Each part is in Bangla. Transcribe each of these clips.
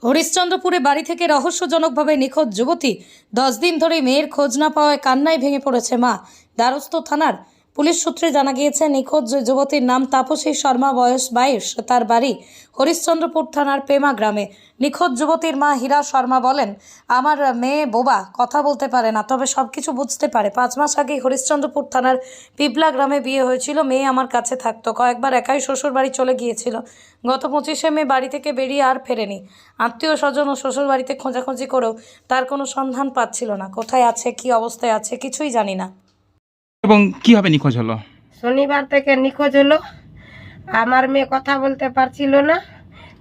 হরিশ্চন্দ্রপুরে বাড়ি থেকে রহস্যজনকভাবে নিখোঁজ যুবতী। 10 দিন ধরে মেয়ের খোঁজ না পাওয়ায় কান্নায় ভেঙে পড়েছে মা। দ্বারস্থ থানার পুলিশ সূত্রে জানা গিয়েছে, নিখোঁজ যুবতীর নাম তাপসী শর্মা, বয়স 22। তার বাড়ি হরিশ্চন্দ্রপুর থানার পেমা গ্রামে। নিখোঁজ যুবতীর মা হীরা শর্মা বলেন, আমার মেয়ে বোবা, কথা বলতে পারে না, তবে সব কিছু বুঝতে পারে। 5 মাস আগে হরিশ্চন্দ্রপুর থানার পিপলা গ্রামে বিয়ে হয়েছিল। মেয়ে আমার কাছে থাকতো, কয়েকবার একাই শ্বশুর বাড়ি চলে গিয়েছিল। গত 25শে মে বাড়ি থেকে বেরিয়ে আর ফেরেনি। আত্মীয় স্বজন ও শ্বশুর বাড়িতে খোঁজাখুঁজি করেও তার কোনো সন্ধান পাচ্ছিল না। কোথায় আছে, কি অবস্থায় আছে, কিছুই জানি না। এবং কিভাবে নিখোঁজ হলো? শনিবার থেকে নিখোঁজ হলো। আমার মেয়ে কথা বলতে পারছিল না,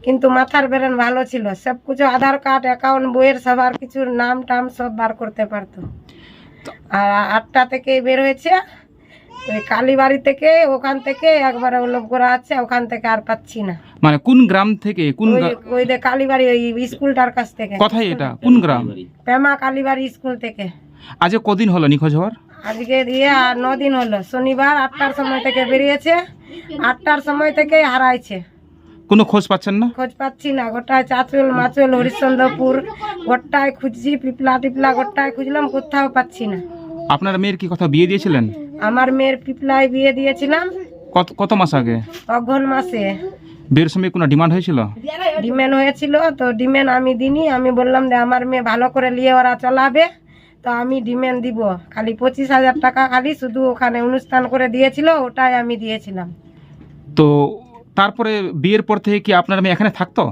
কিন্তু মাথার ব্রেন ভালো ছিল। সব কিছু আধার কার্ড, অ্যাকাউন্ট, বইয়ের সবার কিছুর নাম টাম সব বার করতে পারতো। আর 8টা থেকে বের হয়েছে ওই কালীবাড়ি থেকে, ওখান থেকে একবারে লোক করা আছে, ওখান থেকে আর পাচ্ছি না। মানে কোন গ্রাম থেকে? কোন ওই যে কালীবাড়ি, ওই স্কুলটার কাছ থেকে। কোথায় এটা? কোন গ্রাম? পেমা কালীবাড়ি স্কুল থেকে। আজ কদিন হলো নিখোঁজ হওয়ার? আজকে দিয়ে 9 দিন হলো। শনিবার 8টার সময় থেকে বেরিয়েছে, 8টার সময় থেকে হারাইছে। কোনো খোঁজ পাচ্ছেন না? খোঁজ পাচ্ছি না। গোটায় চাঁচল মাচল হরিশ্চন্দ্রপুর গোটায় খুঁজছি, পিপলা টিপলা গোটায় খুঁজলাম, কোথাও পাচ্ছি না। আপনার মেয়ের কি কথা বিয়ে দিয়েছিলেন? আমার মেয়ের পিপলায় বিয়ে দিয়েছিলাম কত মাস আগে? অঘ্রান মাসে। বিয়ের সময় কোনো ডিমান্ড হয়েছিল? ডিমেন হয়েছিল, তো ডিমেন আমি দিনি। আমি বললাম যে আমার মেয়ে ভালো করে নিয়ে ওরা চালাবে, তো আমি ডিমেন দিব। খালি 25,000 টাকা খালি শুধু ওখানে অনুষ্ঠান করে দিয়েছিল, ওটাই আমি দিয়েছিলাম। তো তারপরে বিয়ের পর থেকে কি আপনার মেয়ে এখানে থাকতো?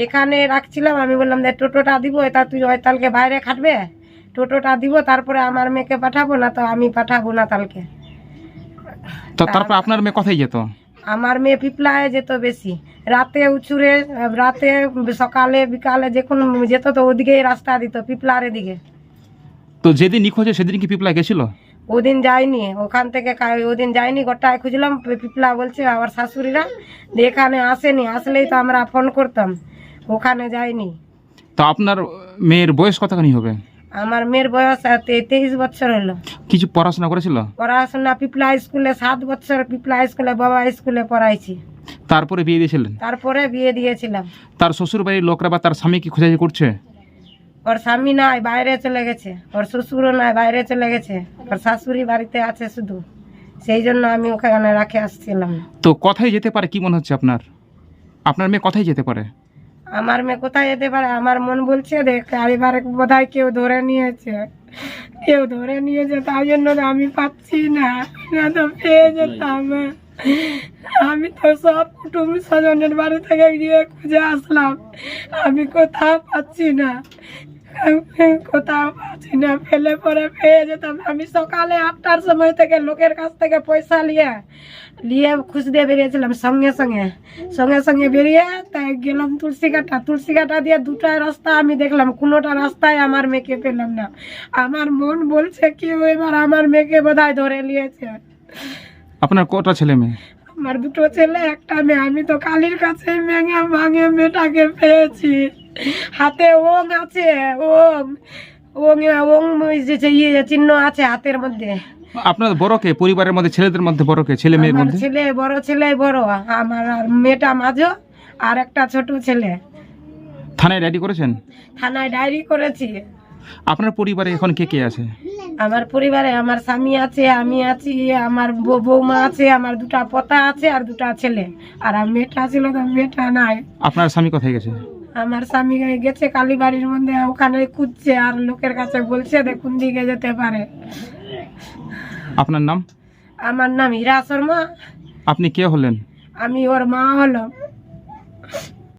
এখানে রাখছিলাম। আমি বললাম যে টোটোটা দিব, এটা তুই তালকে বাইরে খাটবে, টোটোটা দিব, তারপরে আমার মেয়েকে পাঠাবো, না তো আমি পাঠাবো না তালকে। তো তারপর আপনার মেয়ে কোথায় যেত? আমার মেয়ে পিপলায় যেত বেশি, রাতে উচুরে, রাতে সকালে বিকালে যখন যেত তো ওদিকেই রাস্তা দিত, পিপলার দিকে। তো যেদিন নিখোঁজ হয় সেদিন কি পিপলা গেছিল? ওদিন যায়নি, ওখান থেকে ওদিন যায়নি। গোটায় খুঁজলাম, পিপলা বলছে আমার শাশুড়িরা যে এখানে আসেনি, আসলেই তো আমরা ফোন করতাম। ওখানে যায়নি। তো আপনার মেয়ের বয়স কতখানি হবে? আমার মেয়ের বয়স 23 বছর হলো। কিছু পড়াশোনা করেছিল? পড়াশোনা পিপলা স্কুলে 7 বছর, পিপলা স্কুলে বাবা স্কুলে পড়াইছি। তারপরে বিয়ে দিয়েছিলেন? তারপরে বিয়ে দিয়েছিলাম। তার শ্বশুর বাড়ির লোকরা বা তার স্বামী কি খোঁজাখুঁজি করছে? ওর স্বামী নাই, বাইরে চলে গেছে। ওর শ্বশুরও নাই, বাইরে চলে গেছে। ওর শাশুড়ি বাড়িতে আছে শুধু, সেই জন্য আমি ওখানে রাখে আসছিলাম। তো কোথায় যেতে পারে কি মনে হচ্ছে আপনার? আপনার মেয়ে কোথায় যেতে পারে? আমার মেয়ে কোথায় যেতে পারে, আমার মন বলছে দেখ এবারে বোধহয় কেউ ধরে নিয়েছে, কেউ ধরে নিয়েছে, তাই জন্য আমি পাচ্ছি না, না তো পেয়ে যেতাম। আমি তো সব কুটুম স্বজনের বাড়ি থেকে গিয়ে খুঁজে আসলাম, আমি কোথাও পাচ্ছি না, কোথাও পাচ্ছি না। ফেলে পরে পেয়ে যেতাম। আমি সকালে 8টার সময় থেকে লোকের কাছ থেকে পয়সা নিয়ে খুঁজতে বেরিয়েছিলাম। সঙ্গে সঙ্গে বেরিয়ে তাই গেলাম তুলসীকাটা দিয়ে 2টা রাস্তা আমি দেখলাম, কোনোটা রাস্তায় আমার মেয়েকে পেলাম না। আমার মন বলছে কি এবার আমার মেয়েকে বোধহয় ধরে নিয়েছে। আপনার কটা ছেলে মেয়ে? আমার 2টো ছেলে, 1টা মেয়ে। আমি তো কালীর কাছে ভাঙে মেয়েটাকে পেয়েছি। হাতে ওং আছে, ওং চিহ্ন আছে হাতের মধ্যে। আপনার বড় কে পরিবারের মধ্যে? ছেলেদের মধ্যে বড় কে? ছেলে মেয়ের মধ্যে? বড় ছেলে বড়, আমার আর মেয়েটা মাঝো, আর একটা ছোট ছেলে। থানায় ডায়েরি করেছেন? থানায় ডায়েরি করেছি। আপনার পরিবারে এখন কে কে আছে? আমার পরিবারে আমার স্বামী আছে, আমি আছি, আমার বৌমা আছে, আমার 2টা পোতা আছে, আর 2টা ছেলে। আর মেয়েটা ছিল তো মেয়েটা নাই। আপনার স্বামী কোথায় গেছে? আমার স্বামী গেছে কালীবাড়ির মধ্যে, ওখানে খুঁজছে, আর লোকের কাছে বলছে কোন দিকে যেতে পারে। আপনার নাম? আমার নাম হীরা শর্মা। আপনি কে হলেন? আমি ওর মা হলাম।